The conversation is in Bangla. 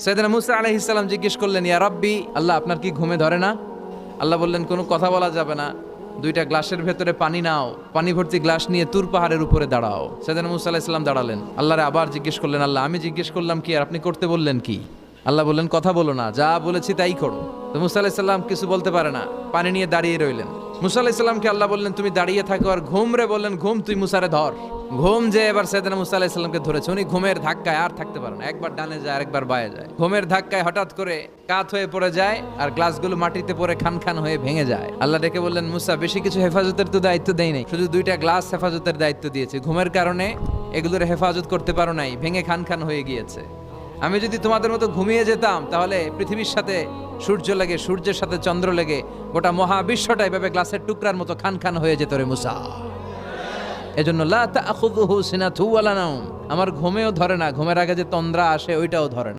সাইয়েদনা মুসা আলাইহিস সালাম জিজ্ঞেস করলেন, ইয়া রাব্বি, আল্লাহ আপনার কি ঘুমে ধরে না? আল্লাহ বললেন, কোনো কথা বলা যাবে না, দুইটা গ্লাসের ভেতরে পানি নাও, পানি ভর্তি গ্লাস নিয়ে তুর পাহাড়ের উপরে দাঁড়াও। সাইয়েদনা মুসা আলাইহিস সালাম দাঁড়ালেন। আল্লাহরে আবার জিজ্ঞেস করলেন, আল্লাহ আমি জিজ্ঞেস করলাম কি আর আপনি করতে বললেন কি? আল্লাহ বললেন, কথা বলো না, যা বলেছি তাই করো। তো মুসা আলাইহিস সালাম কিছু বলতে পারে না, পানি নিয়ে দাঁড়িয়ে রইলেন। মুসা আলাইহিস সালামকে আল্লাহ বললেন, তুমি দাঁড়িয়ে থাকো আর ঘুম রে, বললেন ঘুম তুই মুসারে ধর। ঘুম যে এবার সাইয়েদনা মুসা আলাইহিস সালামকে ধরেছে। উনি ঘুমের ধাক্কায় আর থাকতে পারেন না, একবার ডানে যায় আরেকবার বায়ে যায়। ঘুমের ধাক্কায় হঠাৎ করে কাত হয়ে পড়ে যায় আর গ্লাসগুলো মাটিতে পড়ে খান খান হয়ে ভেঙে যায়। আল্লাহ ডেকে বললেন, মুসা বেশি কিছু হেফাজতের তো দায়িত্ব দেই নাই, শুধু দুইটা গ্লাস হেফাজতের দায়িত্ব দিয়েছে। ঘুমের কারণে এগুলোর হেফাজত করতে পারো নাই, ভেঙে খান খান হয়ে গিয়েছে। আমি যদি তোমাদের মতো ঘুমিয়ে যেতাম তাহলে পৃথিবীর সাথে সূর্য লেগে, সূর্যের সাথে চন্দ্র লেগে গোটা মহাবিশ্বটা এভাবে গ্লাসের টুকরার মতো খান খান হয়ে যেত রে মুসা। এজন্য লা তাখুযুহু সিনাতু ওয়ালা নাওম, আমার ঘুমেও ধরে না, ঘুমের আগে যে তন্দ্রা আসে ওইটাও ধরে না।